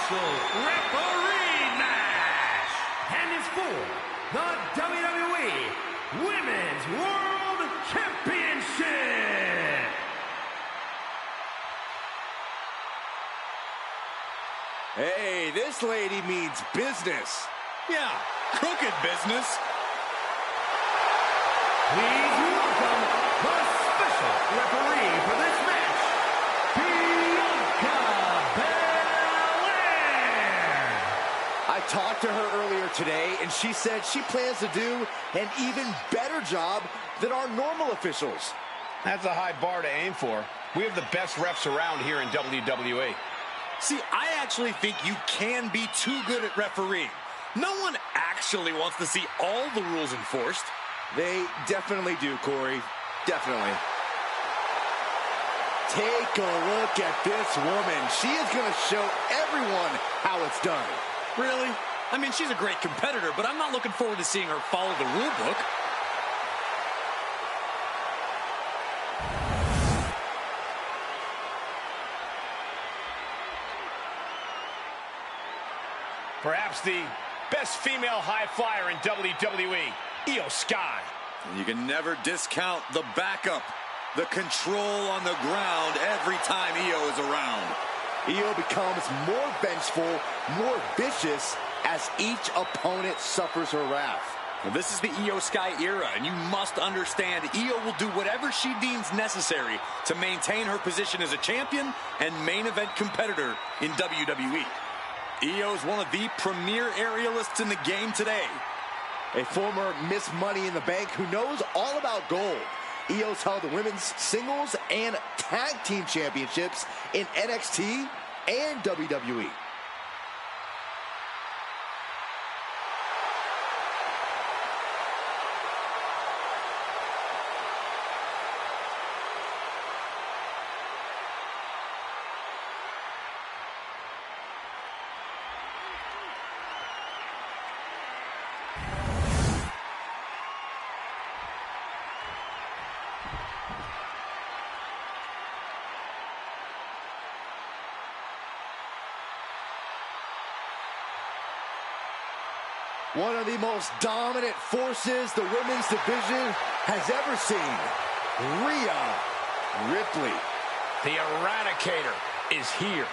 special referee match. And it's for the WWE Women's World Championship. Hey, this lady means business. Yeah, crooked business. Please welcome the special referee for this match, Bianca Belair. I talked to her earlier today, and she said she plans to do an even better job than our normal officials. That's a high bar to aim for. We have the best refs around here in WWE. See, I actually think you can be too good at refereeing. No one actually wants to see all the rules enforced. They definitely do, Corey. Definitely. Take a look at this woman. She is going to show everyone how it's done. Really? I mean, she's a great competitor, but I'm not looking forward to seeing her follow the rule book. Perhaps the best female high flyer in WWE, Io Sky. And you can never discount the backup, the control on the ground every time Io is around. Io becomes more vengeful, more vicious as each opponent suffers her wrath. Well, this is the Io Sky era, and you must understand Io will do whatever she deems necessary to maintain her position as a champion and main event competitor in WWE. Io is one of the premier aerialists in the game today. A former Miss Money in the Bank who knows all about gold. Io's held the women's singles and tag team championships in NXT and WWE. One of the most dominant forces the women's division has ever seen. Rhea Ripley. The Eradicator is here.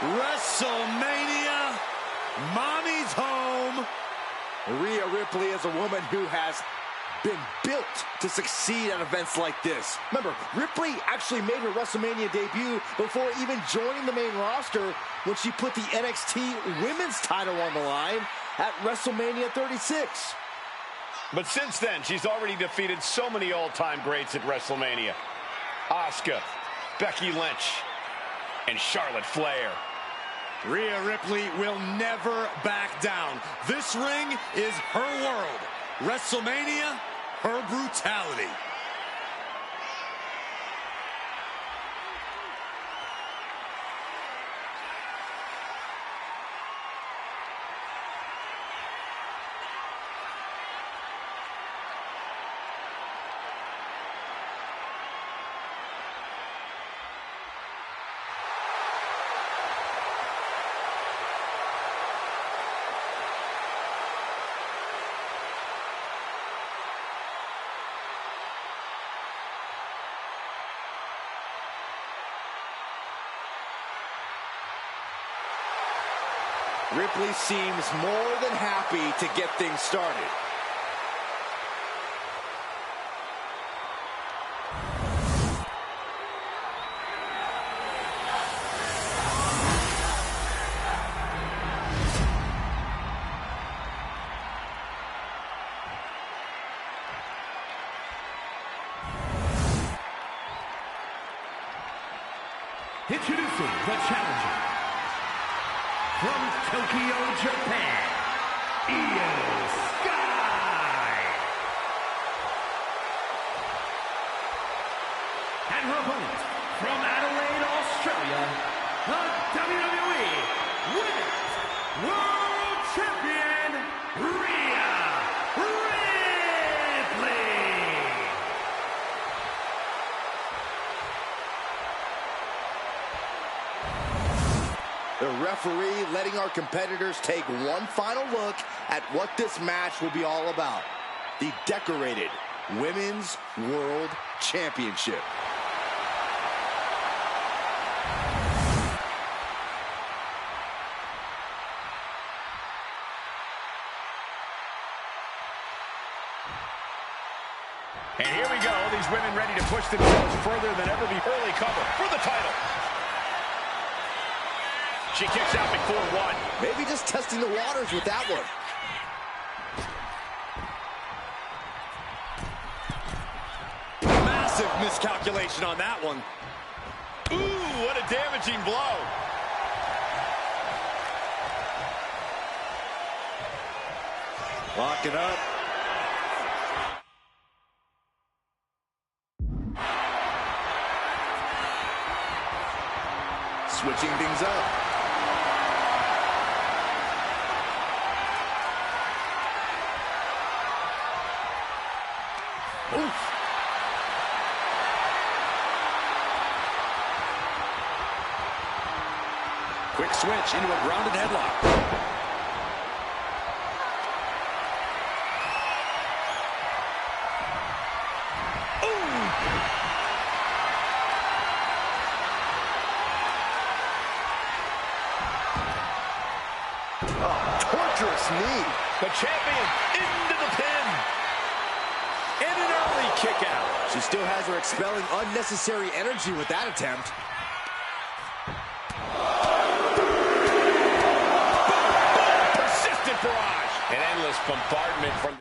WrestleMania, mommy's home. Rhea Ripley is a woman who has been built to succeed at events like this. Remember, Ripley actually made her WrestleMania debut before even joining the main roster when she put the NXT Women's title on the line at WrestleMania 36. But since then, she's already defeated so many all-time greats at WrestleMania. Asuka, Becky Lynch, and Charlotte Flair. Rhea Ripley will never back down. This ring is her world. WrestleMania, her brutality. Ripley seems more than happy to get things started. Introducing the challenger from Tokyo, Japan, Io Sky. And her opponent from Adelaide, Australia, the WWE Women's World Champion, Rhea Ripley. The referee letting our competitors take one final look at what this match will be all about. The decorated Women's World Championship. And here we go. These women ready to push themselves further than ever before. Early cover for the title. She kicks out before one. Maybe just testing the waters with that one. Massive miscalculation on that one. Ooh, what a damaging blow. Locking up. Switching things up. Oof. Quick switch into a grounded headlock. Torturous knee. The champion into the pin. And an early kick out. She still has her expelling unnecessary energy with that attempt. Persistent barrage. An endless bombardment from...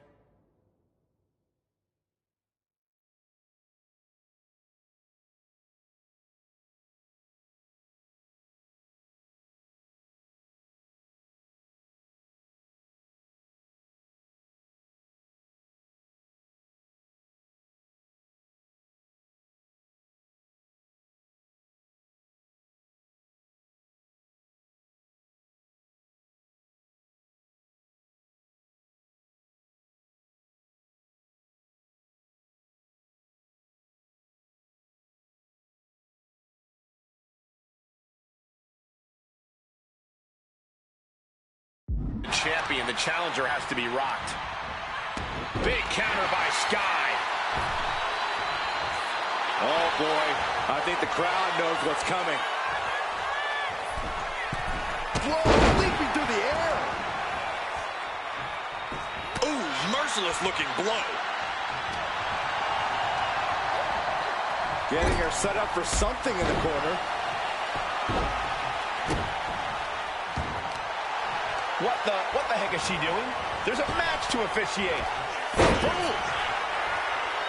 champion, the challenger has to be rocked. Big counter by Sky. Oh boy, I think the crowd knows what's coming. Whoa, leaping through the air. Ooh, merciless looking blow. Getting her set up for something in the corner. What the heck is she doing? There's a match to officiate. Boom!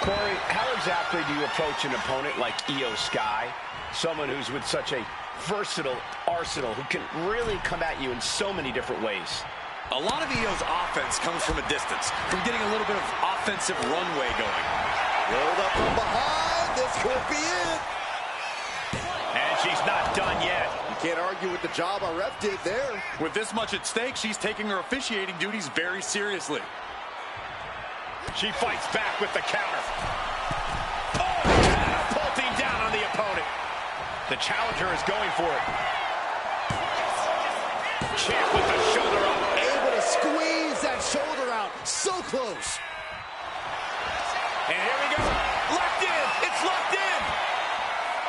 Corey, how exactly do you approach an opponent like Io Sky? Someone who's with such a versatile arsenal, who can really come at you in so many different ways. A lot of Io's offense comes from a distance, from getting a little bit of offensive runway going. Rolled up from behind. This could be it. And she's not done yet. You can't argue with the job our ref did there. With this much at stake, she's taking her officiating duties very seriously. She fights back with the counter. Oh, catapulting down on the opponent. The challenger is going for it. Champ with the shoulder up. Able to squeeze that shoulder out. So close. And here we go. Locked in. It's locked in.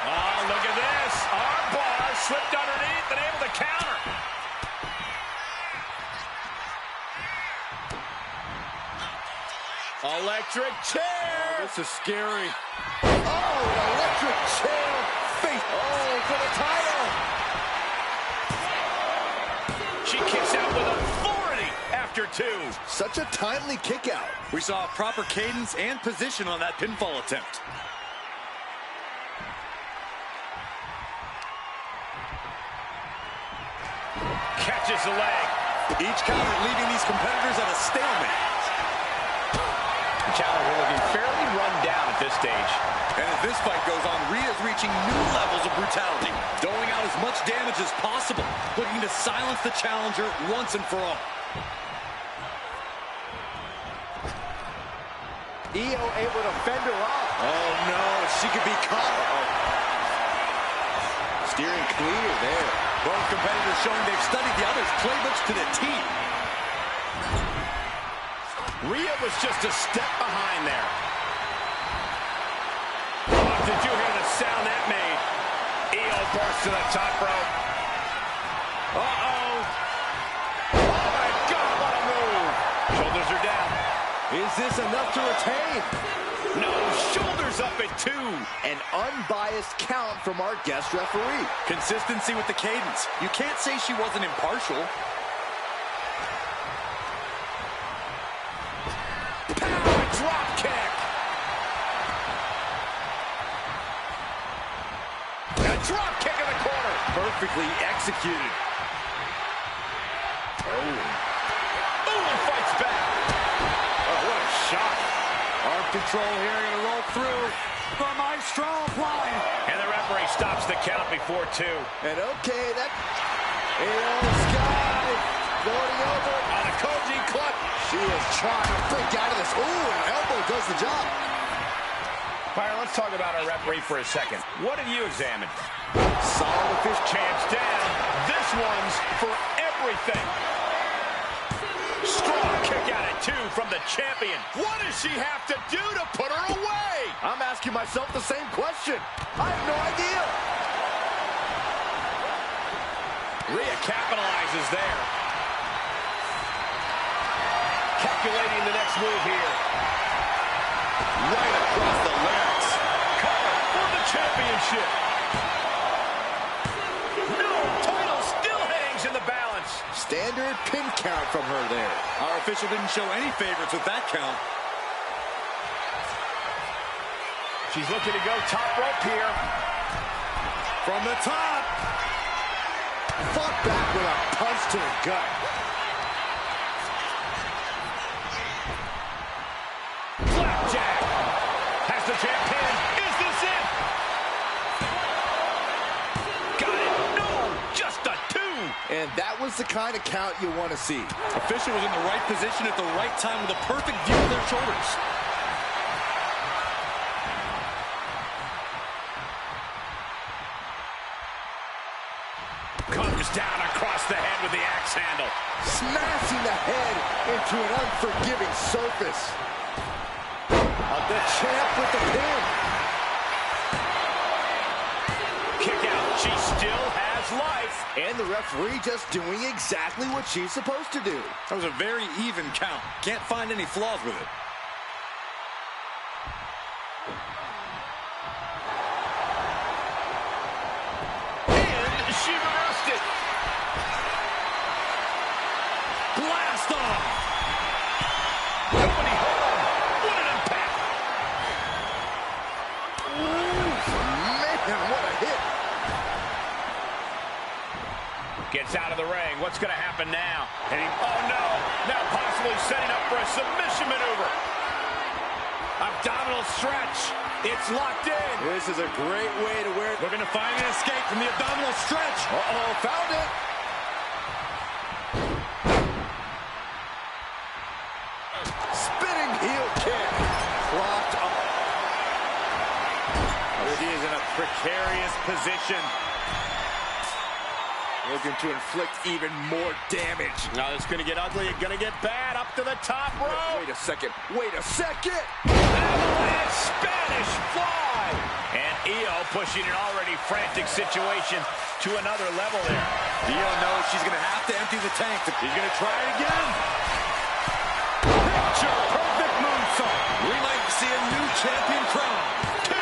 Oh, look at this. Arm bar slipped underneath and able to counter. Electric chair. Oh, this is scary. Oh, an electric chair. Face. Oh, for the title. She kicks out with authority after two. Such a timely kick out. We saw proper cadence and position on that pinfall attempt. Catches the leg. Each counter leaving these competitors at a stalemate. The challenger looking fairly run down at this stage. And as this fight goes on, Rhea's reaching new levels of brutality, doling out as much damage as possible, looking to silence the challenger once and for all. Io able to fend her off. Oh no, she could be caught. Steering clear there. Both competitors showing they've studied the other's playbooks to the T. Rhea was just a step behind there. Oh, did you hear the sound that made? Io burst to the top rope. Uh-oh. Oh, my God, what a move. Shoulders are down. Is this enough to retain? No, shoulders up at 2. An unbiased count from our guest referee. Consistency with the cadence. You can't say she wasn't impartial. Power drop kick. A drop kick in the corner. Perfectly executed. Oh, and fights back. Oh, what a shot. Arm control here, gonna roll through. The Maestro applying. And the referee stops the count before 2. And okay, that Io Sky floating over On a Koji clutch. She is trying to break out of this. Ooh, an elbow does the job. Byron, let's talk about our referee for a second. What have you examined? Solid with this Champ's down. This one's for everything. Strong kick out at 2 from the champion. What does she have to do to put her away? I'm asking myself the same question. I have no idea. Rhea capitalizes there. Calculating the next move here. Right across the larynx. Cover for the championship. No, title still hangs in the balance. Standard pin count from her there. Our official didn't show any favorites with that count. She's looking to go top rope here. From the top. Fought back with a punch to the gut. Flapjack. Has the champ pinned. Is this it? Got it. No, just a 2. And that was the kind of count you want to see. Official was in the right position at the right time with a perfect view of their shoulders. Comes down across the head with the axe handle. Smashing the head into an unforgiving surface. The champ with the pin. Kick out. She still has life. And the referee just doing exactly what she's supposed to do. That was a very even count. Can't find any flaws with it. And she reversed it. Blast off! Nobody home. What an impact. Man, what a hit. Gets out of the ring. What's going to happen now? And oh, no. Now possibly setting up for a submission maneuver. Abdominal stretch. It's locked in. This is a great way to wear it. Looking to find an escape from the abdominal stretch. Uh-oh, found it. Spinning heel kick. Locked up. She is in a precarious position. Looking to inflict even more damage. Now it's going to get ugly. It's going to get bad. Up to the top rope. Wait a second. Wait a second. Avalanche Spanish fly. And Io pushing an already frantic situation to another level there. Io knows she's going to have to empty the tank. She's going to try it again. Picture perfect moonsault. We might see a new champion crown. 2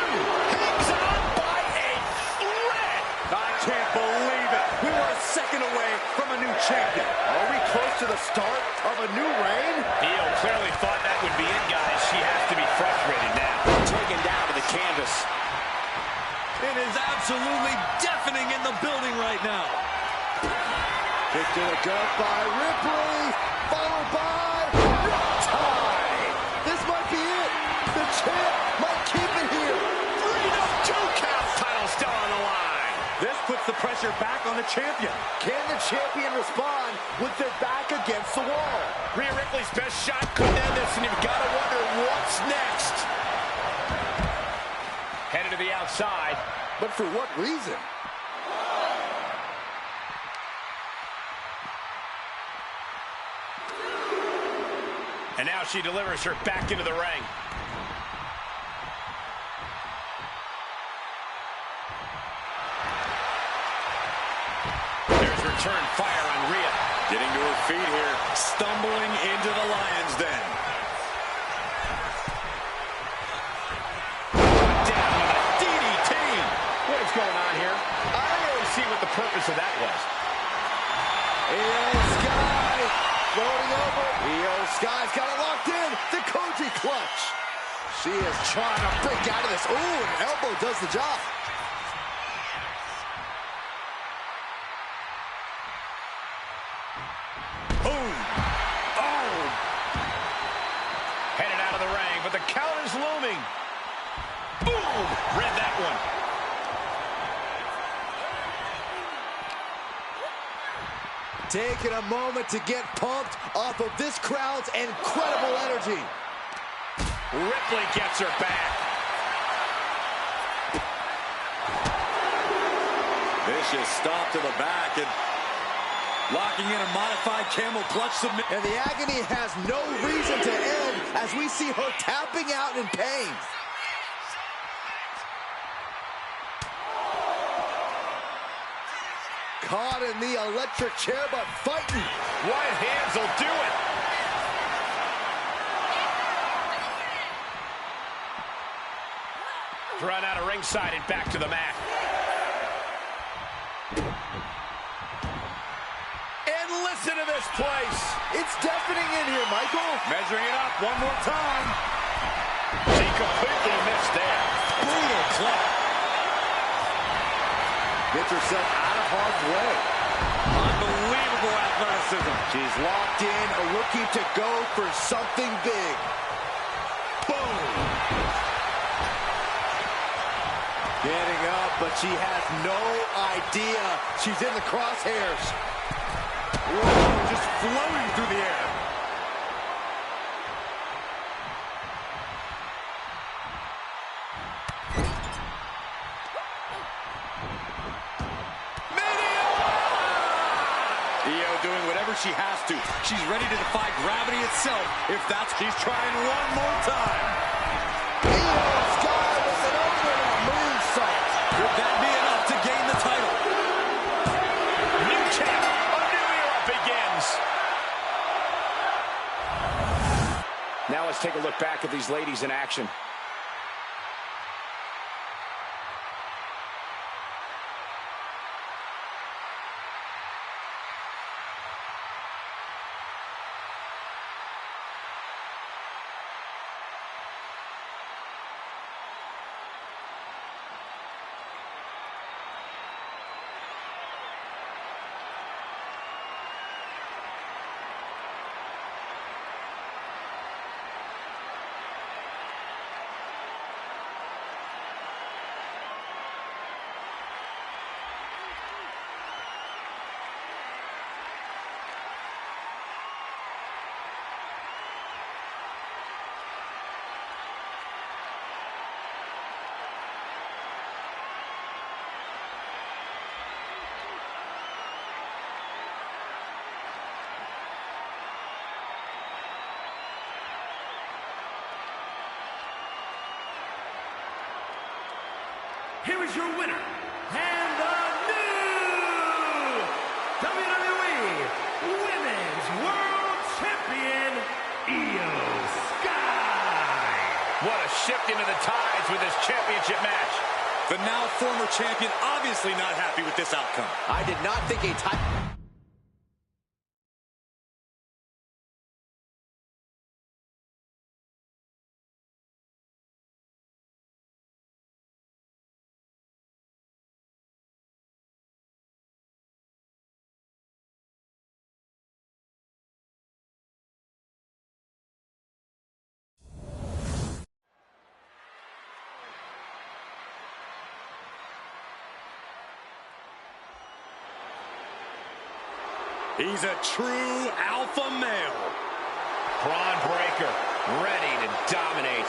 hangs on by a thread. I can't believe it. We were a second away from a new champion. Are we close to the start of a new reign? Io clearly thought that would be it, guys. She has to be frustrated now. Taken down to the canvas. It is absolutely deafening in the building right now. Kick to the gut by Ripley, followed by tie. This might be it. The champ might keep it here. 3-2 count. Title still on the line. This puts the pressure back on the champion. Can the champion respond with their back against the wall? Rhea Ripley's best shot couldn't end this, and you've got to wonder what's next. Headed to the outside. But for what reason? And now she delivers her back into the ring. There's return fire on Rhea. Getting to her feet here, stumbling into the lion's den. Down with a DDT. What is going on here? I don't really see what the purpose of that was. Io Sky floating over. Io Sky's got it locked in. The Koji clutch. She is trying to break out of this. Ooh, an elbow does the job. Boom. Oh. Headed out of the ring, but the count is looming. Boom. Read that one. Taking a moment to get pumped off of this crowd's incredible energy. Ripley gets her back. Vicious stop to the back and locking in a modified camel clutch submit. And the agony has no reason to end as we see her tapping out in pain. Caught in the electric chair, but fighting. Right hands will do it. Run out of ringside and back to the mat. And listen to this place. It's deafening in here, Michael. Measuring it up one more time. She completely missed there. Brutal club. Gets herself out of harm's way. Unbelievable athleticism. She's locked in, looking to go for something big. Boom. Getting up, but she has no idea she's in the crosshairs. Whoa, just floating through the air. Io doing whatever she has to. She's ready to defy gravity itself if that's... She's trying one more time. Io Sky with an opening moonsault. Could that be enough to gain the title? New champ. A new era begins. Now let's take a look back at these ladies in action. Here is your winner, and the new WWE Women's World Champion, Io Sky. What a shift into the tides with this championship match. The now former champion obviously not happy with this outcome. I did not think a title... He's a true alpha male. Braun Breaker, ready to dominate.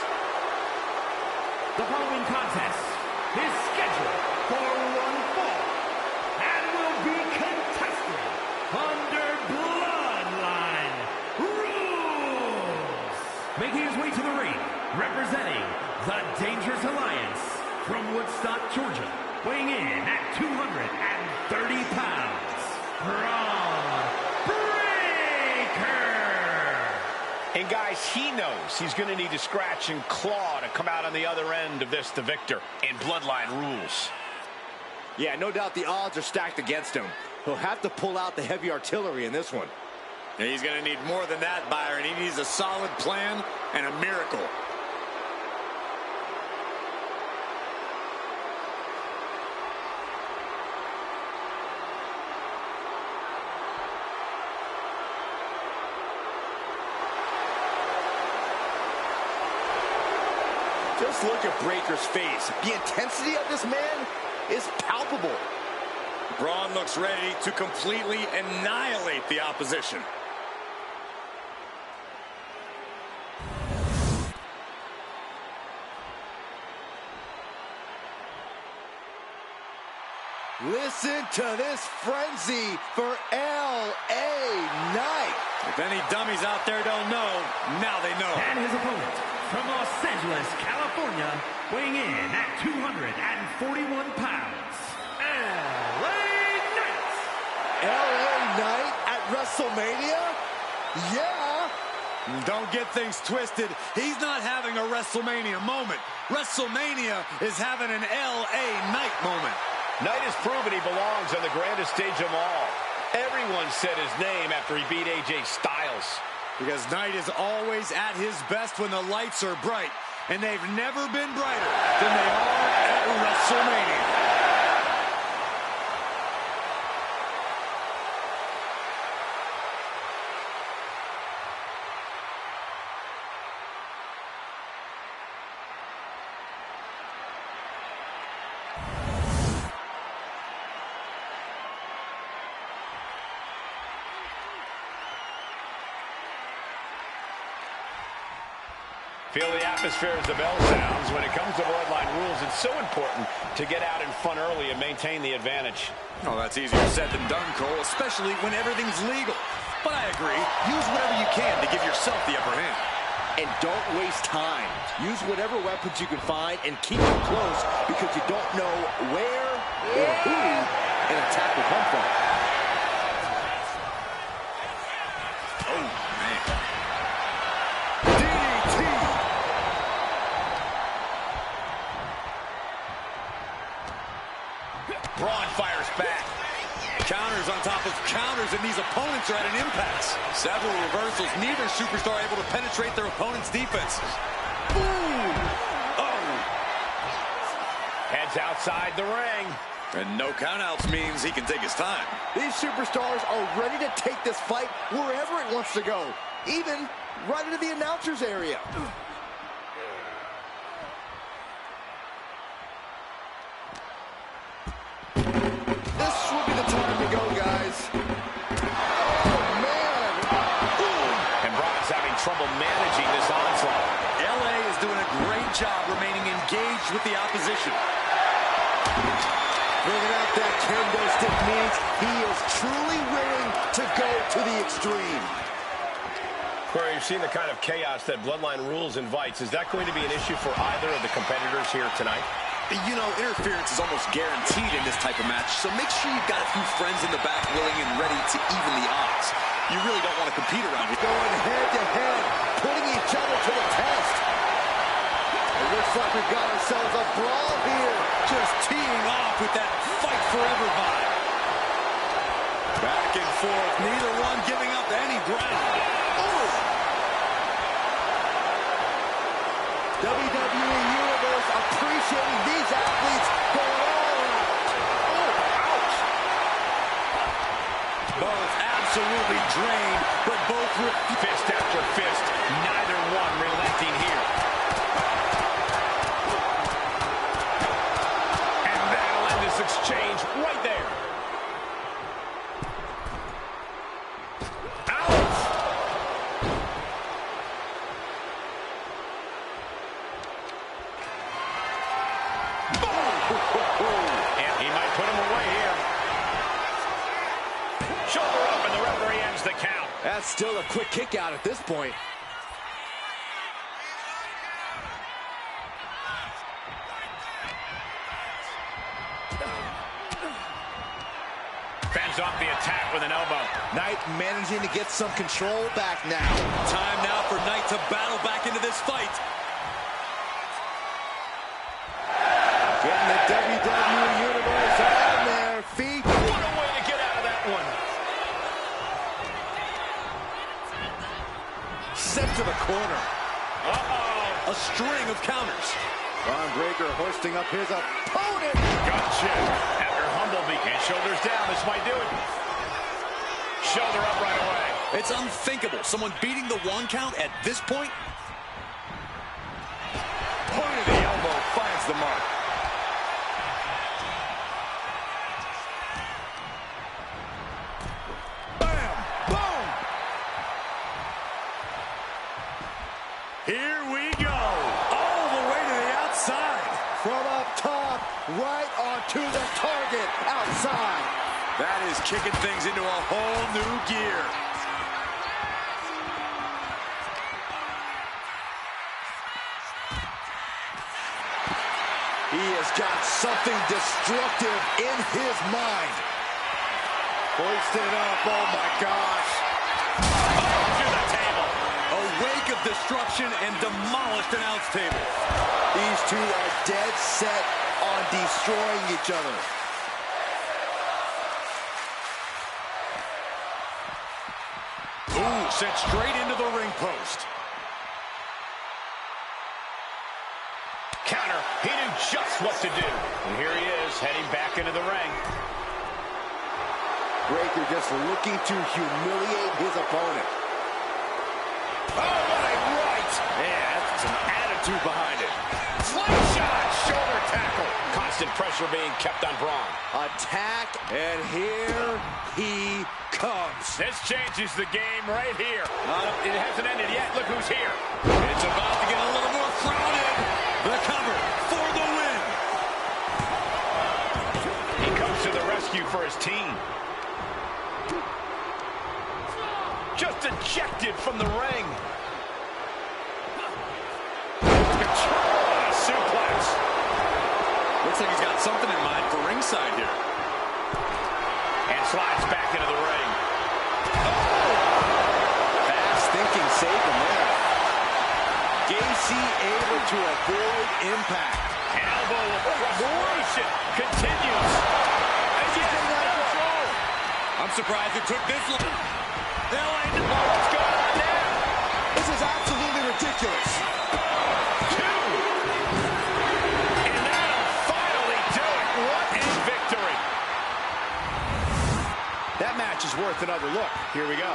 The following contest is scheduled for one fall and will be contested under Bloodline rules. making his way to the ring, representing the Dangerous Alliance from Woodstock, Georgia, weighing in at 230 pounds, Braun Breaker. And guys, he knows he's going to need to scratch and claw to come out on the other end of this the victor in Bloodline Rules. Yeah, no doubt the odds are stacked against him. He'll have to pull out the heavy artillery in this one. And he's going to need more than that, Byron. He needs a solid plan and a miracle. Just look at Breaker's face. The intensity of this man is palpable. Braun looks ready to completely annihilate the opposition. Listen to this frenzy for LA Knight. If any dummies out there don't know, now they know. And his opponent from Los Angeles, California, weighing in at 241 pounds, LA Knight. LA Knight at WrestleMania? Yeah. Don't get things twisted. He's not having a WrestleMania moment. WrestleMania is having an LA Knight moment. Knight has proven he belongs on the grandest stage of all. Everyone said his name after he beat AJ Styles. Because Knight is always at his best when the lights are bright. And they've never been brighter than they are at WrestleMania. Feel the atmosphere as the bell sounds. When it comes to Bloodline Rules, it's so important to get out in front early and maintain the advantage. Oh, that's easier said than done, Cole, especially when everything's legal. But I agree. Use whatever you can to give yourself the upper hand. And don't waste time. Use whatever weapons you can find and keep them close because you don't know where or who an attack will come from. Oh, man. Braun fires back. Counters on top of counters, and these opponents are at an impasse. Several reversals. Neither superstar able to penetrate their opponent's defenses. Ooh! Oh! Heads outside the ring. And no countouts means he can take his time. These superstars are ready to take this fight wherever it wants to go, even right into the announcer's area. Trouble managing this onslaught. LA is doing a great job remaining engaged with the opposition. Bringing out that kendo stick means he is truly willing to go to the extreme. Corey, you've seen the kind of chaos that Bloodline Rules invites. Is that going to be an issue for either of the competitors here tonight? You know, interference is almost guaranteed in this type of match, so make sure you've got a few friends in the back willing and ready to even the odds. You really don't want to compete around here. Going head-to-head, putting each other to the test. It looks like we've got ourselves a brawl here. Just teeing off with that fight forever vibe. Back and forth, neither one giving up any ground. Oh! WWE Universe appreciating these athletes going all out. Oh, ouch! Both absolutely drained, but both fist after fist. Neither one relenting here. And that'll end this exchange right there. And he might put him away here. Shoulder up, and the referee ends the count. That's still a quick kick out at this point. Fends off the attack with an elbow. Knight managing to get some control back now. Time now for Knight to battle back into this fight. Getting the WWE Universe on their feet. What a way to get out of that one. Sent to the corner. Uh-oh. A string of counters. Bron Breakker hoisting up his opponent. Gotcha. After Humblebee and shoulders down, this might do it. Shoulder up right away. It's unthinkable. Someone beating the 1 count at this point. Point of the elbow finds the mark. Bam! Boom! Here we go. All the way to the outside. From up top, right onto the target, outside. That is kicking things into a whole new gear. He has got something destructive in his mind. Hoisted up, oh my gosh. To the table. A wake of destruction and demolished announce table. These two are dead set on destroying each other. Ooh, sent straight into the ring post. Counter. He knew just what to do. And here he is, heading back into the ring. Breakker just looking to humiliate his opponent. Oh, what a right! Yeah, that's some attitude behind it. Slingshot, shoulder tackle. Constant pressure being kept on Braun. Attack, and here he comes. This changes the game right here. It hasn't ended yet. Look who's here. It's about to get a little more crowded. The cover for the win. He comes to the rescue for his team. Just ejected from the ring. Control on a suplex. Looks like he's got something in mind for ringside here. And slides back into the ring. Fast thinking saved him there. Gacy able to avoid impact. Elbow of frustration continues. And yet no control. I'm surprised it took this long. They'll end it. What's going on now? This is absolutely ridiculous. 2. And that'll finally do it. What a victory. That match is worth another look. Here we go.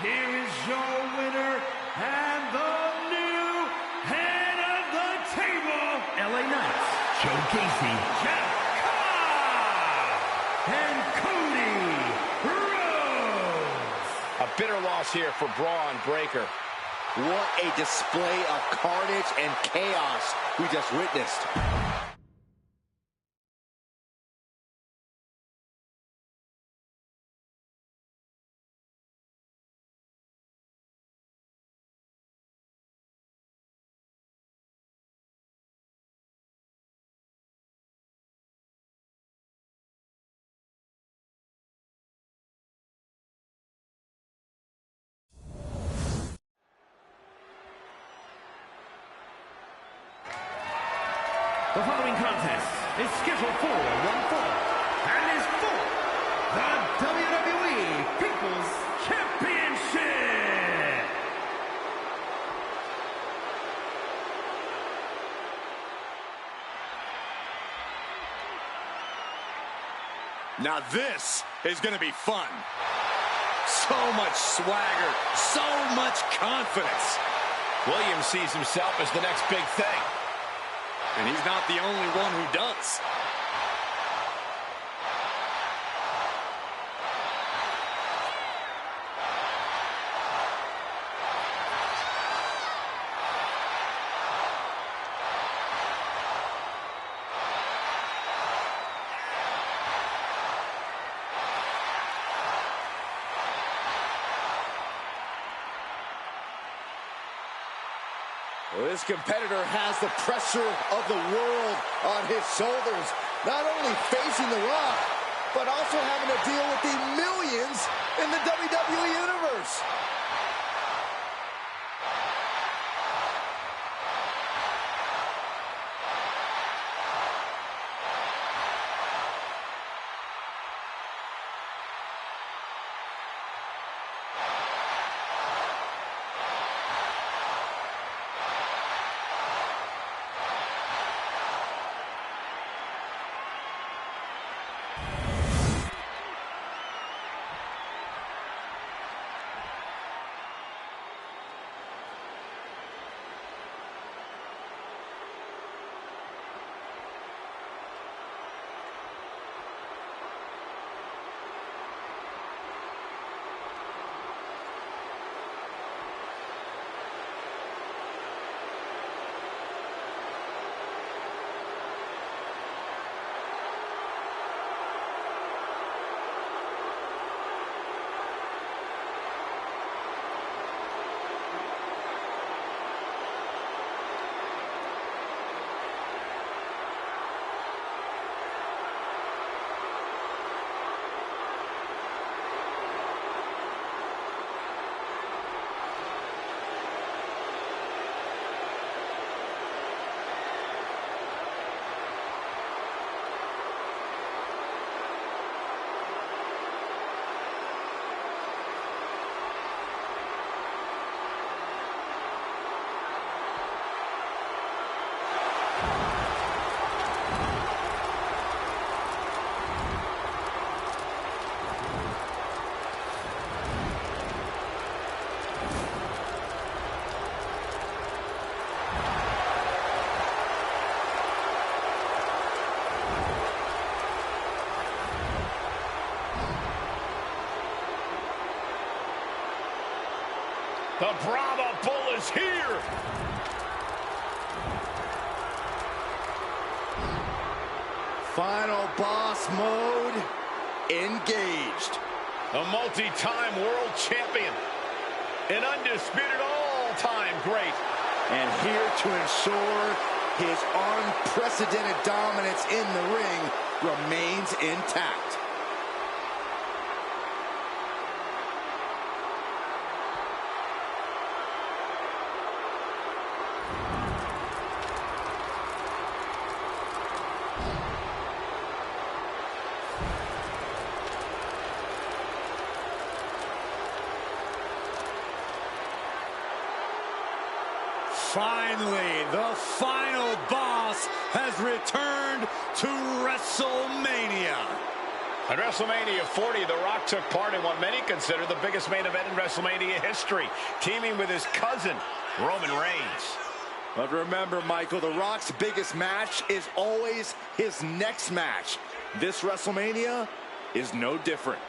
Here is your winner and the new head of the table, LA Knights, Joe Gacy, Jeff Cobb, and Cody Rhodes. A bitter loss here for Braun Breakker. What a display of carnage and chaos we just witnessed. The following contest is scheduled for one fall and is for the WWE People's Championship. Now this is going to be fun. So much swagger, so much confidence. Williams sees himself as the next big thing. And he's not the only one who does. Well, this competitor has the pressure of the world on his shoulders. Not only facing The Rock, but also having to deal with the millions in the WWE Universe. The Brahma Bull is here. Final boss mode engaged. A multi-time world champion. An undisputed all-time great. And here to ensure his unprecedented dominance in the ring remains intact. Finally, the final boss has returned to WrestleMania. At WrestleMania 40, The Rock took part in what many consider the biggest main event in WrestleMania history, teaming with his cousin, Roman Reigns. But remember, Michael, The Rock's biggest match is always his next match. This WrestleMania is no different.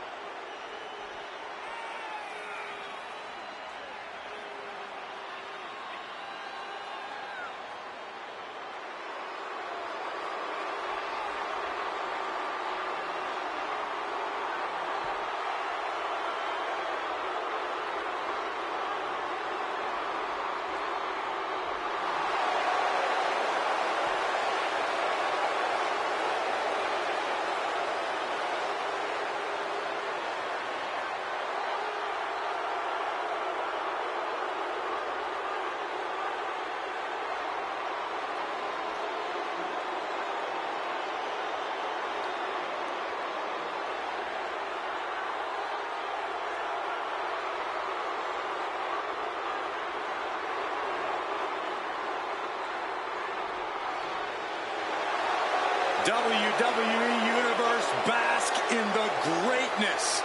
WWE Universe, bask in the greatness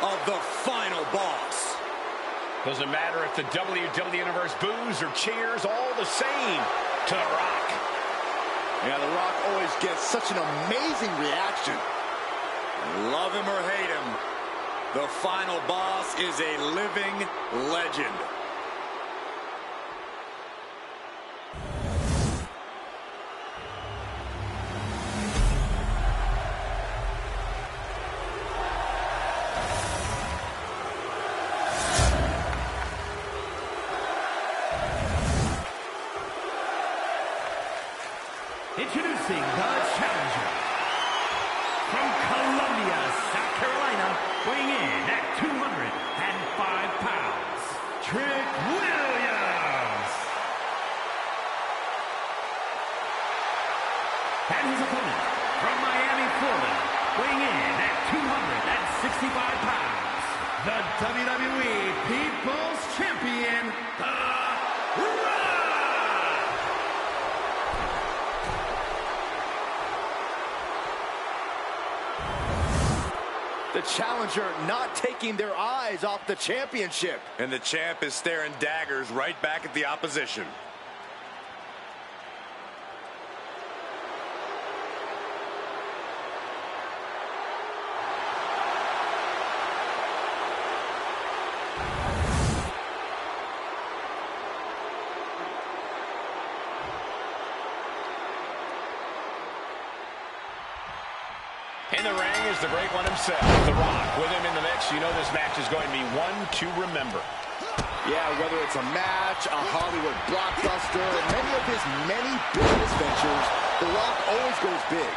of the final boss. Doesn't matter if the WWE Universe boos or cheers, all the same to The Rock. Yeah, The Rock always gets such an amazing reaction. Love him or hate him, the final boss is a living legend. Introducing the challenger from Columbia, South Carolina, weighing in at 205 pounds, Trick Williams. And his opponent from Miami, Florida, weighing in at 265 pounds, the WWE People's Champion, The Rock. The challenger not taking their eyes off the championship. And the champ is staring daggers right back at the opposition. In the ring is the great one himself, The Rock. With him in the mix, you know this match is going to be one to remember. Yeah, whether it's a match, a Hollywood blockbuster, or many business ventures, The Rock always goes big.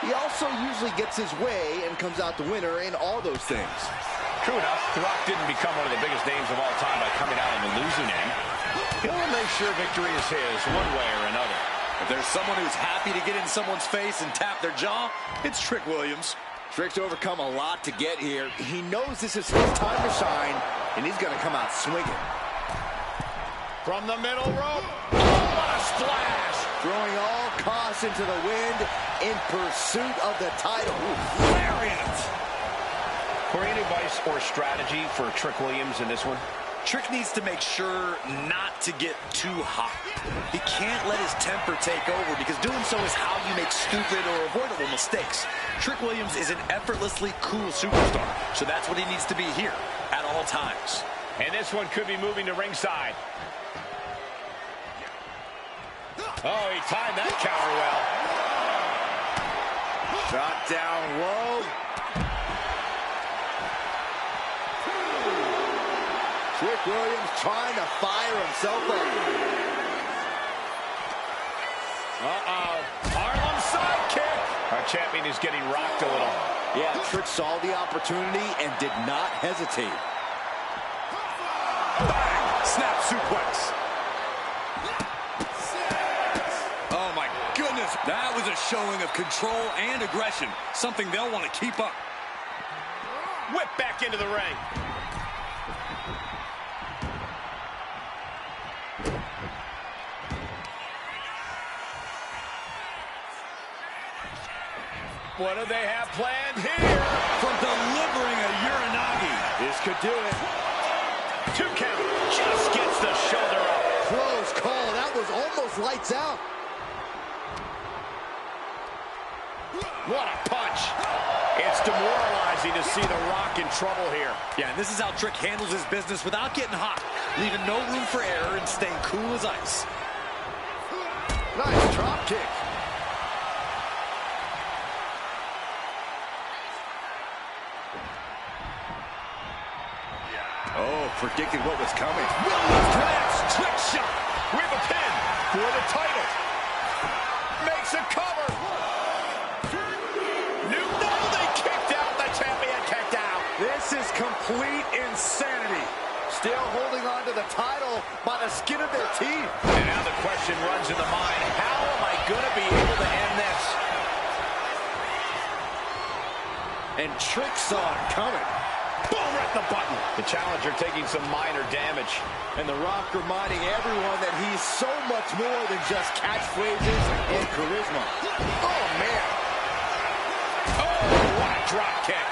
He also usually gets his way and comes out the winner in all those things. True enough, The Rock didn't become one of the biggest names of all time by coming out on the losing end. He'll make sure victory is his one way or another. If there's someone who's happy to get in someone's face and tap their jaw, it's Trick Williams. Trick's overcome a lot to get here. He knows this is his time to shine, and he's going to come out swinging. From the middle rope, what a splash! Throwing all costs into the wind in pursuit of the title. Lariat! For any advice or strategy for Trick Williams in this one? Trick needs to make sure not to get too hot. He can't let his temper take over because doing so is how you make stupid or avoidable mistakes. Trick Williams is an effortlessly cool superstar, so that's what he needs to be here at all times. And this one could be moving to ringside. Oh, he timed that counter well. Shot down low. Trick Williams trying to fire himself up. Uh-oh. Harlem sidekick. Our champion is getting rocked a little. Yeah, Trick saw the opportunity and did not hesitate. Bang! Snap suplex. Oh, my goodness. That was a showing of control and aggression. Something they'll want to keep up. Whip back into the ring. What do they have planned here? From delivering a Uranagi. This could do it. 2 count. Just gets the shoulder up. Close call. That was almost lights out. What a punch. It's demoralizing to see The Rock in trouble here. Yeah, and this is how Trick handles his business without getting hot, leaving no room for error and staying cool as ice. Nice drop kick. Oh, predicted what was coming. Williams connects. Trick shot. We have a pin for the title. Makes a cover. No, they kicked out. The champion kicked out. This is complete insanity. Still holding on to the title by the skin of their teeth. And now the question runs in the mind, how am I going to be able to end this? And Trick saw it coming. Boom, right in the button. The challenger taking some minor damage. And The Rock reminding everyone that he's so much more than just catchphrases and charisma. Oh, man. Oh, what a drop kick.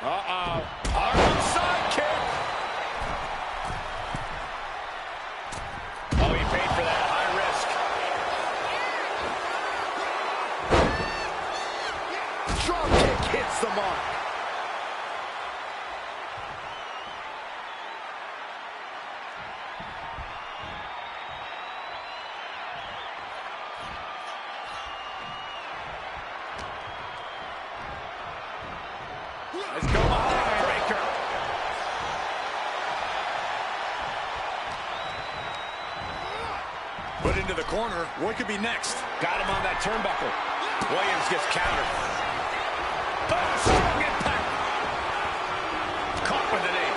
Uh-oh. Arm sidekick. Oh, he paid for that. High risk. Drop kick hits the mark. Let's go behind. Breaker. Put into the corner. What could be next? Got him on that turnbuckle. Williams gets countered. Oh, strong impact. Caught with the knee.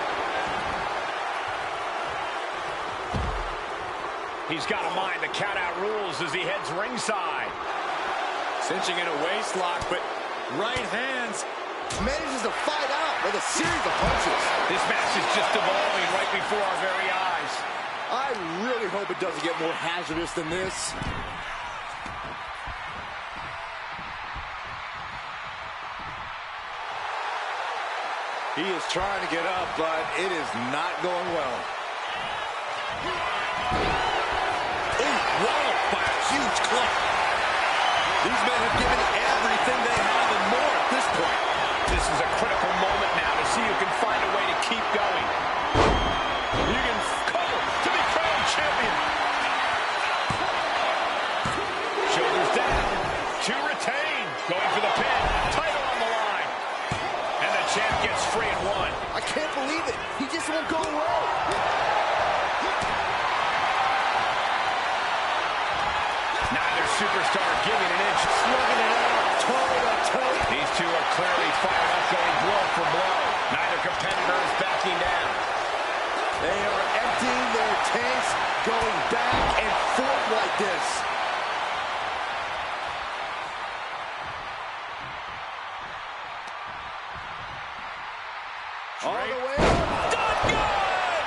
He's got a mind the count-out rules as he heads ringside. Cinching in a waist lock, but right hands. Manages to fight out with a series of punches. This match is just evolving right before our very eyes. I really hope it doesn't get more hazardous than this. He is trying to get up, but it is not going well. Ooh, walloped by a huge club. These men have given everything they have and more at this point. This is a critical moment now to see who can find a way to keep going. You can cover to be crowned champion. Shoulders down to retain. Going for the pin. Title on the line. And the champ gets free at one. I can't believe it. He just won't go away. Neither superstar giving an inch. Slugging it out, toe to toe. These two are clearly fired up, going blow for blow. Neither competitor is backing down. They are emptying their tanks, going back and forth like this. All the way up. Gun!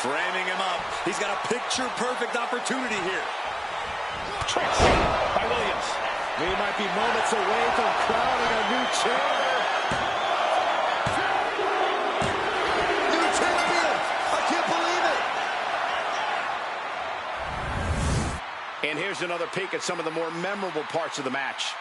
Framing him up. He's got a picture-perfect opportunity here. Trick shot by Williams. We might be moments away from crowning a new champion. New champion! I can't believe it! And here's another peek at some of the more memorable parts of the match.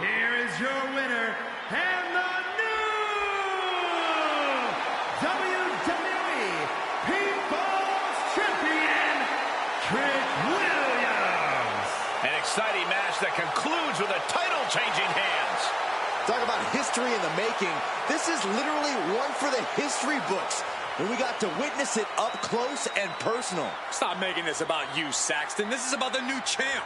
Here is your winner, and the new WWE People's Champion, Trick Williams. An exciting match that concludes with a title-changing hands. Talk about history in the making. This is literally one for the history books. And we got to witness it up close and personal. Stop making this about you, Saxton. This is about the new champ.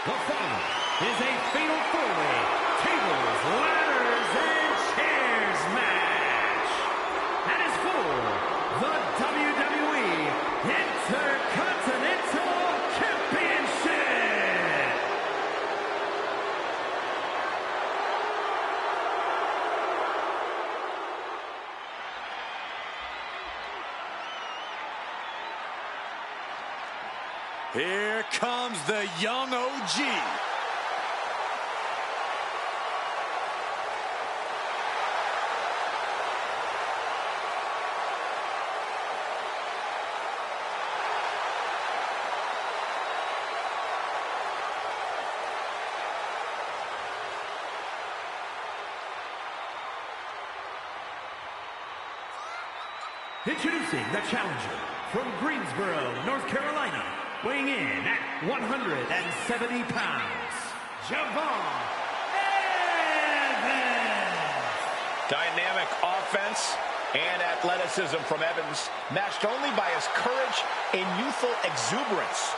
The following is a fatal four-way tables, ladders, and chairs match. That is for the WWE Intercontinental Championship. Here comes the young OG. Introducing the challenger from Greensboro, North Carolina, weighing in at 170 pounds, Javon Evans. Dynamic offense and athleticism from Evans, matched only by his courage and youthful exuberance.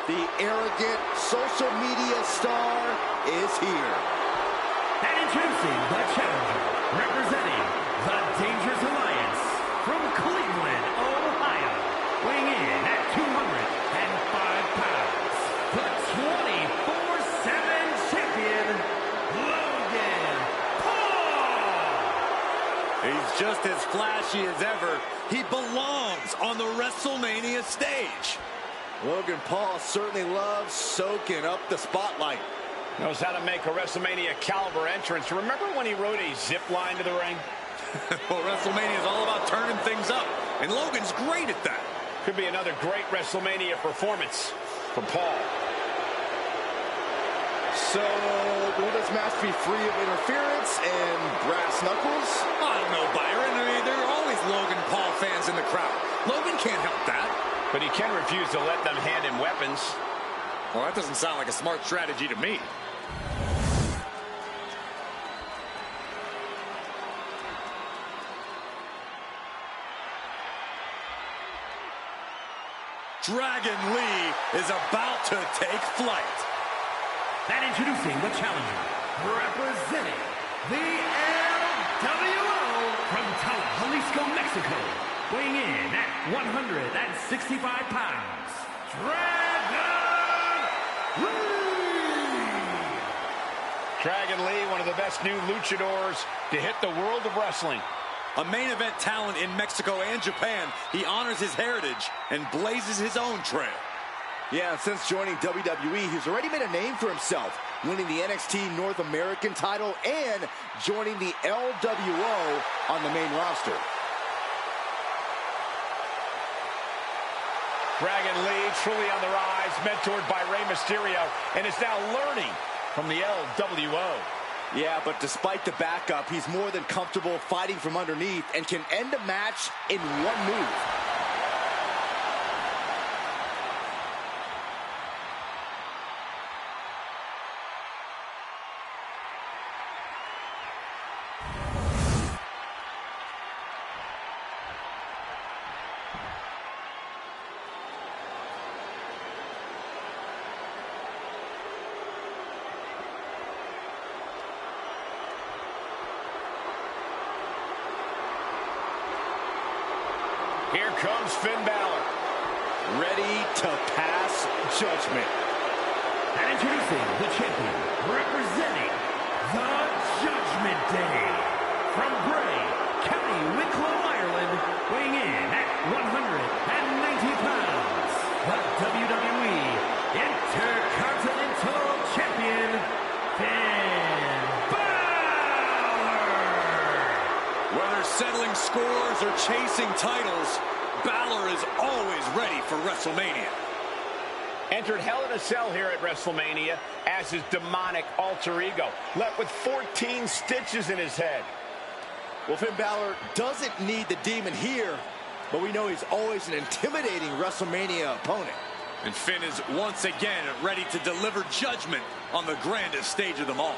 The arrogant social media star is here. And introducing the challenger, representing the Dangerous Alliance from Cleveland, Ohio, weighing in at 205 pounds, the 24/7 champion, Logan Paul. He's just as flashy as ever. He belongs on the WrestleMania stage. Logan Paul certainly loves soaking up the spotlight. Knows how to make a WrestleMania caliber entrance. Remember when he rode a zip line to the ring? Well, WrestleMania is all about turning things up, and Logan's great at that. Could be another great WrestleMania performance from Paul. So, will this match be free of interference and brass knuckles? I don't know, Byron. I mean, there are always Logan Paul fans in the crowd. Logan can't help that. But he can refuse to let them hand him weapons. Well, that doesn't sound like a smart strategy to me. Dragon Lee is about to take flight. And introducing the challenger, representing the LWO from Tala, Jalisco, Mexico, weighing in at 165 pounds, Dragon Lee! Dragon Lee, one of the best new luchadors to hit the world of wrestling. A main event talent in Mexico and Japan, he honors his heritage and blazes his own trail. Yeah, since joining WWE, he's already made a name for himself, winning the NXT North American title and joining the LWO on the main roster. Dragon Lee truly on the rise, mentored by Rey Mysterio, and is now learning from the LWO. Yeah, but despite the backup, he's more than comfortable fighting from underneath and can end a match in one move. Here comes Finn Balor, ready to pass judgment. And introducing the champion, representing the Judgment Day, from Bray, County Wicklow, Ireland, weighing in at 190 pounds, the WWE Intercontinental Champion, Finn Balor. Whether settling scores or chasing titles, Balor is always ready for WrestleMania. Entered Hell in a Cell here at WrestleMania as his demonic alter ego, left with 14 stitches in his head. Well, Finn Balor doesn't need the demon here, but we know he's always an intimidating WrestleMania opponent. And Finn is once again ready to deliver judgment on the grandest stage of them all.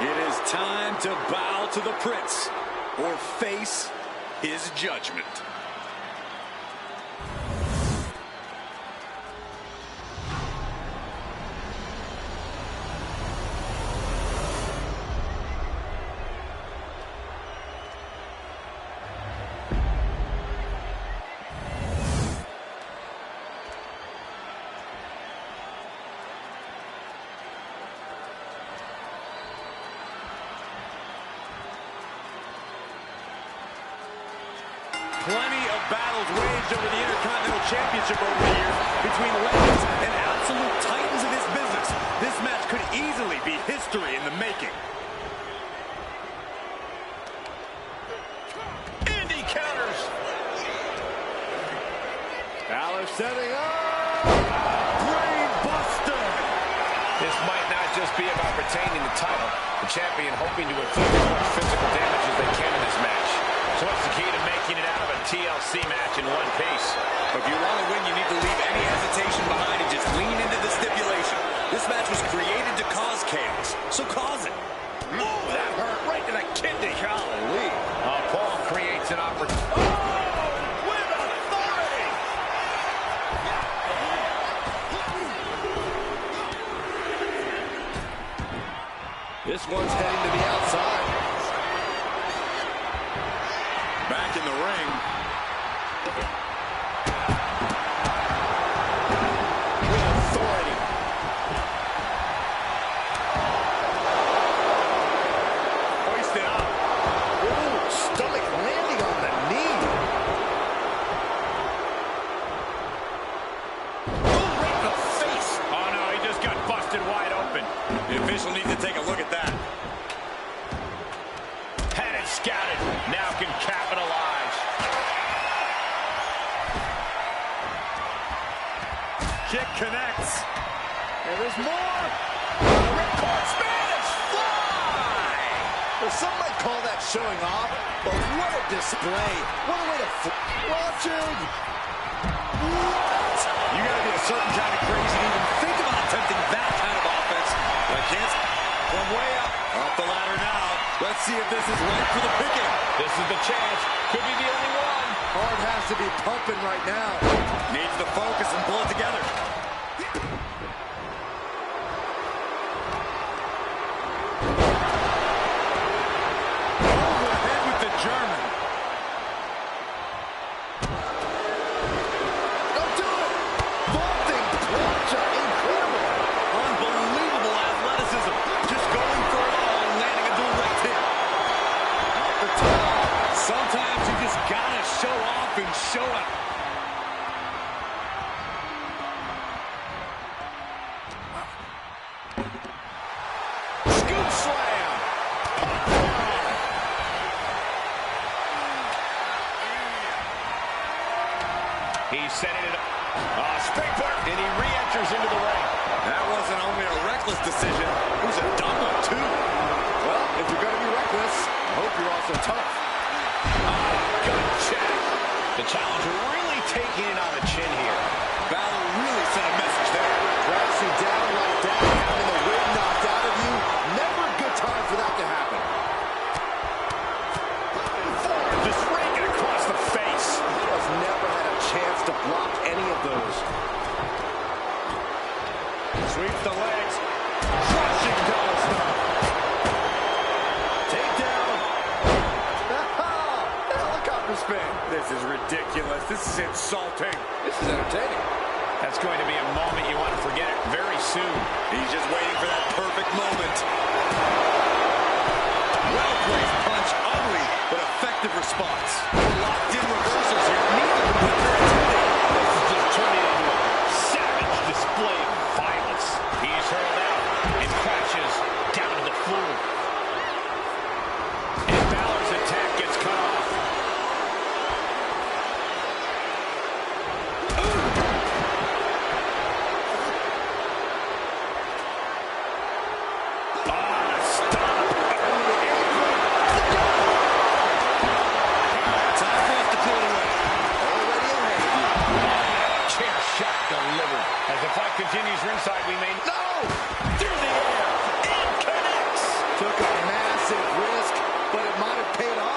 It is time to bow to the Prince or face his judgment. Plenty of battles waged over the Intercontinental Championship over the years between legends and absolute titans of this business. This match could easily be history in the making. Indy counters. Balor setting up. Brain buster. This might not just be about retaining the title. The champion hoping to inflict as much physical damage as they can in this match. So what's the key to making it out of a TLC match in one piece? If you want to win, you need to leave any hesitation behind and just lean into the stipulation. This match was created to cause chaos, so cause it. Ooh, that hurt right to the kidney. Golly. Paul creates an opportunity. Oh, with authority. This one's heading to the outside. Back in the ring. With authority. Hoisted up. Ooh, stomach landing on the knee. Ooh, right in the face. Oh, no, he just got busted wide open. The official needs to take a look at that. Had it scouted. Now can capitalize. Kick connects. And there's more. Ripcord Spanish fly. Well, some might call that showing off, but what a display. What a way to watching. What? You gotta be a certain kind of crazy to even think about attempting that kind of offense. But I can't. From way up. Off the ladder now. Let's see if this is right for the picking. This is the chance. Could be the only one. Heart has to be pumping right now. Needs to focus and pull it together. Overhead with the German. Don't do it. Vaulting plancha. Incredible. Unbelievable athleticism. Just going for it all and landing a direct hit. Off the top. Sometimes you just gotta show off and show up. Scoop slam. He's setting it up. Springboard. And he re-enters into the ring. That wasn't only a reckless decision, it was a dumb one too. Well, if you're going to be reckless, I hope you're also tough. Good check. The challenger really taking it on the chin here. Balor really sent a message there. Crashing down like that, having the wind knocked out of you. Never a good time for that to happen. Forward, just raking across the face. Has never had a chance to block any of those. Sweeps the legs. Crushing double stomp. Takedown. Helicopter spin. This is ridiculous. This is insulting. This is entertaining. That's going to be a moment you want to forget it very soon. He's just waiting for that perfect moment. Well-placed punch, ugly, but effective response. Locked in reversals here. Neither of them with their intending. This is just turning matchup continues ringside. We may... No! Through the air! And connects! Took a massive risk, but it might have paid off.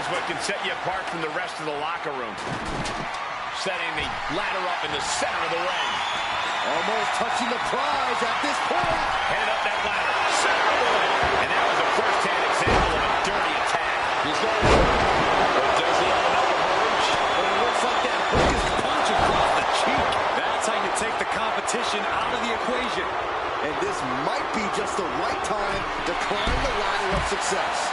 What can set you apart from the rest of the locker room. Setting the ladder up in the center of the ring. Almost touching the prize at this point. Headed up that ladder. Center of the ring. And that was a first-hand example of a dirty attack. He's going to but does he have enough of a reach? But it looks like that hook is punch across the cheek. That's how you take the competition out of the equation. And this might be just the right time to climb the ladder of success.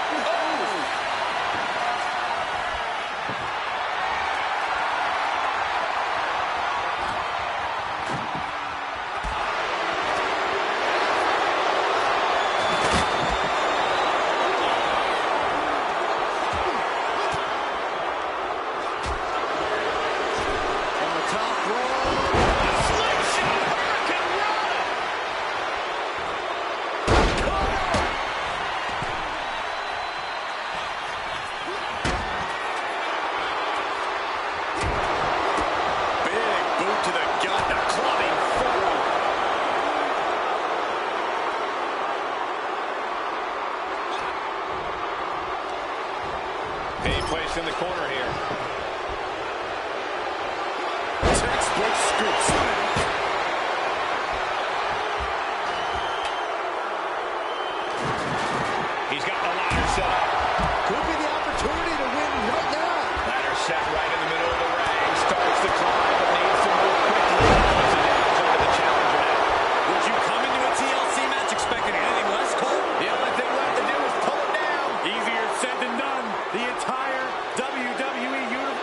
Placed in the corner here. Textbook scoop slam. He's got the ladder set up. Could be the opportunity to win right now. Ladder set right in the middle of the ring. Starts to climb, but needs to move quickly. Puts it down to the challenger now. Would you come into a TLC match expecting anything less, Cole? The only thing left to do is pull it down. Easier said than done. The entire WWE universe.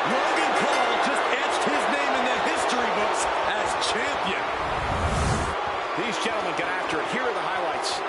Logan Cole just etched his name in the history books as champion. These gentlemen got after it. Here are the highlights.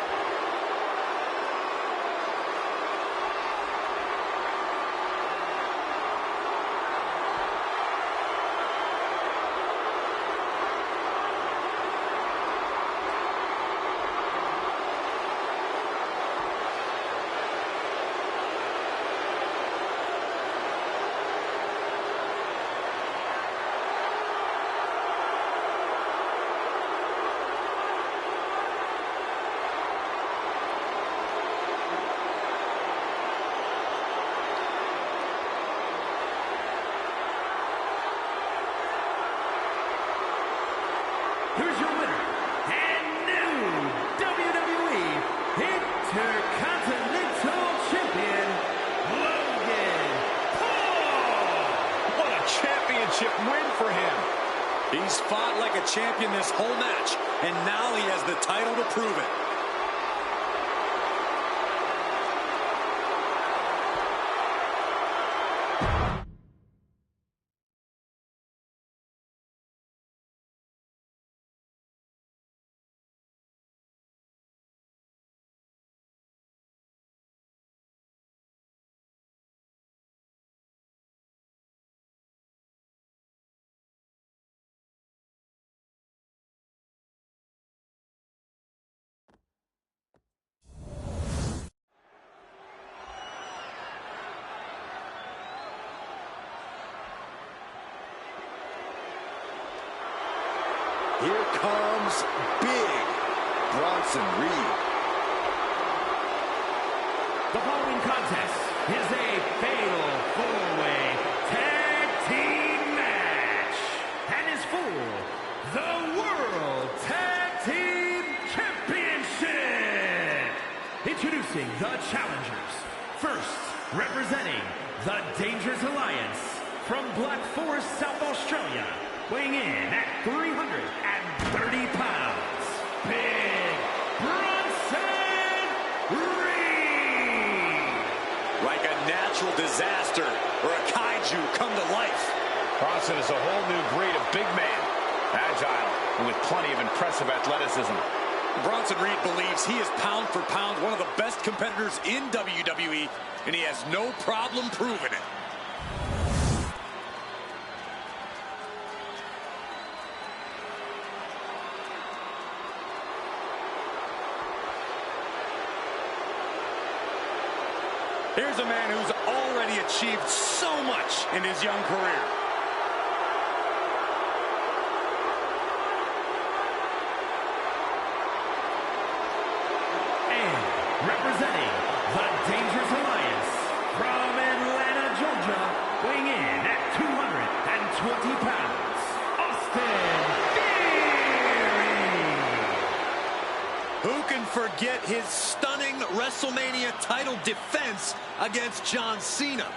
Here's your winner, and new WWE Intercontinental Champion, Logan Paul! What a championship win for him. He's fought like a champion this whole match, and now he has the title to prove it. Here comes Big Bronson Reed. The following contest is a fatal four-way tag team match and is for the World Tag Team Championship. Introducing the challengers. First, representing the Dangerous Alliance from Black Forest, South Australia, weighing in at 330 pounds, Big Bronson Reed. Like a natural disaster or a kaiju come to life. Bronson is a whole new breed of big man. Agile and with plenty of impressive athleticism. Bronson Reed believes he is pound for pound one of the best competitors in WWE, and he has no problem proving it. Here's a man who's already achieved so much in his young career. And representing the Dangerous Alliance from Atlanta, Georgia, weighing in at 220 pounds, Austin Theory. Who can forget his stunning WrestleMania title defense against John Cena?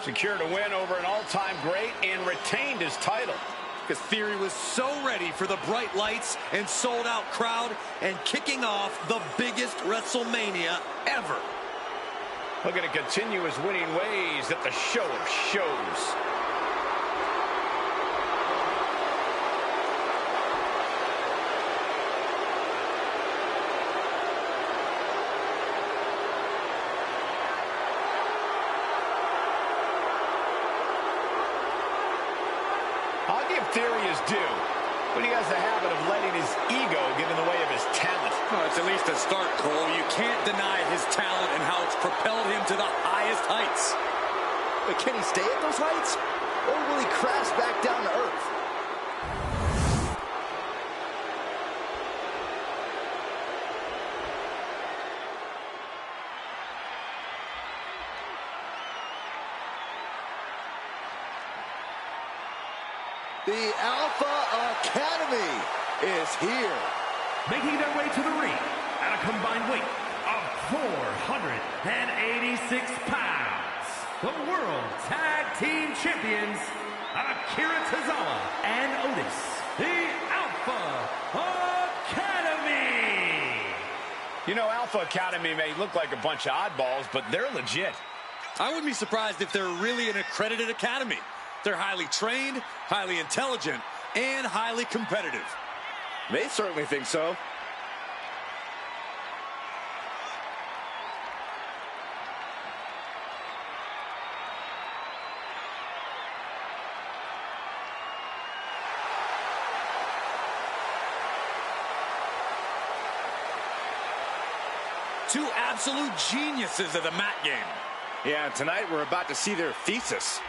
Secured a win over an all-time great and retained his title. Because Theory was so ready for the bright lights and sold-out crowd and kicking off the biggest WrestleMania ever. Looking to continue his winning ways at the show of shows. I'll give Theory his due, but he has a habit of letting his ego get in the way of his talent. Oh, it's at least a start, Cole. You can't deny his talent and how it's propelled him to the highest heights. But can he stay at those heights? Or will he crash back down to earth? The Alpha Academy is here. Making their way to the ring at a combined weight of 486 pounds, the World Tag Team Champions, Akira Tozawa and Otis, the Alpha Academy. You know, Alpha Academy may look like a bunch of oddballs, but they're legit. I wouldn't be surprised if they're really an accredited academy. They're highly trained, highly intelligent, and highly competitive. They certainly think so. Two absolute geniuses of the mat game. Yeah, tonight we're about to see their thesis.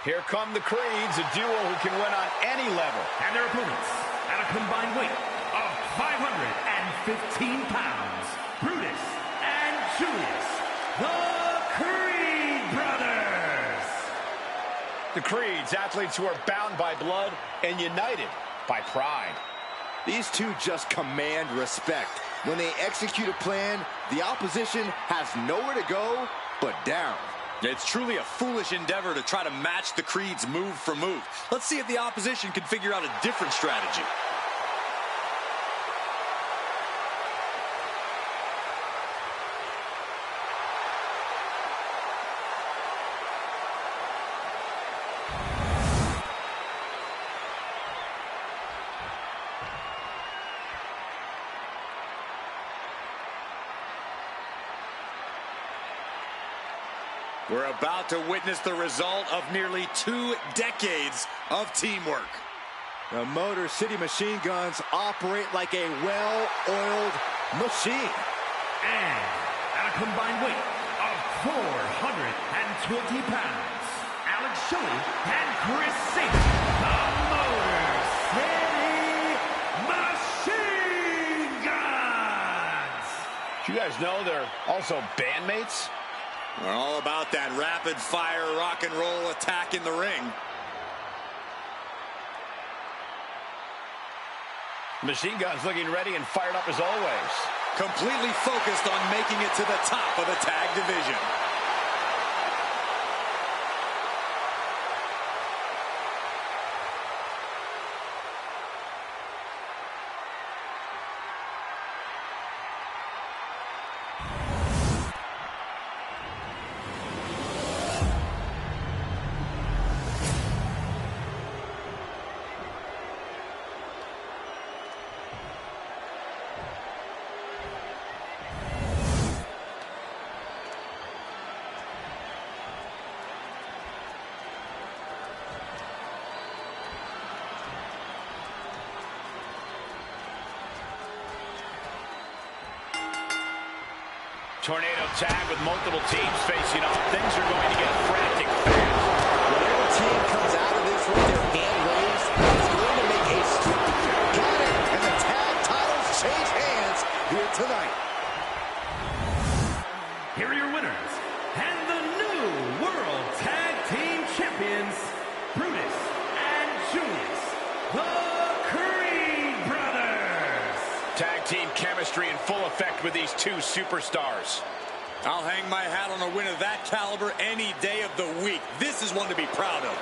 Here come the Creeds, a duo who can win on any level. And their opponents at a combined weight of 515 pounds, Brutus and Julius, the Creed brothers. The Creeds, athletes who are bound by blood and united by pride. These two just command respect. When they execute a plan, the opposition has nowhere to go but down. It's truly a foolish endeavor to try to match the Creeds move for move. Let's see if the opposition can figure out a different strategy. We're about to witness the result of nearly 2 decades of teamwork. The Motor City Machine Guns operate like a well-oiled machine. And at a combined weight of 420 pounds, Alex Shelley and Chris Sabin, the Motor City Machine Guns. You guys know they're also bandmates? We're all about that rapid-fire rock and roll attack in the ring. Machine Guns looking ready and fired up as always. Completely focused on making it to the top of the tag division. tornado tag with multiple teams facing off. Things are going to get frantic fast. Whatever team comes out of this with their hand raised is going to make a stupid. Got it! And the tag titles change hands here tonight. Here are your winners, and the new World Tag Team Champions, Brutus and Julius, the Creed Brothers. Tag team chemistry in full effect with these two superstars. I'll hang my hat on a win of that caliber any day of the week. This is one to be proud of.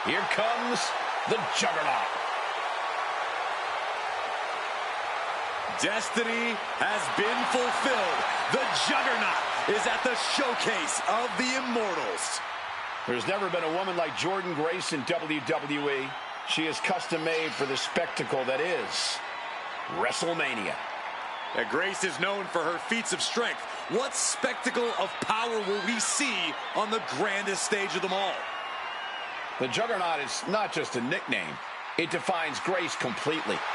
Here comes the Juggernaut. Destiny has been fulfilled. The Juggernaut is at the showcase of the Immortals. There's never been a woman like Jordynne Grace in WWE. She is custom made for the spectacle that is WrestleMania. Grace is known for her feats of strength. What spectacle of power will we see on the grandest stage of them all? The Juggernaut is not just a nickname. It defines Grace completely.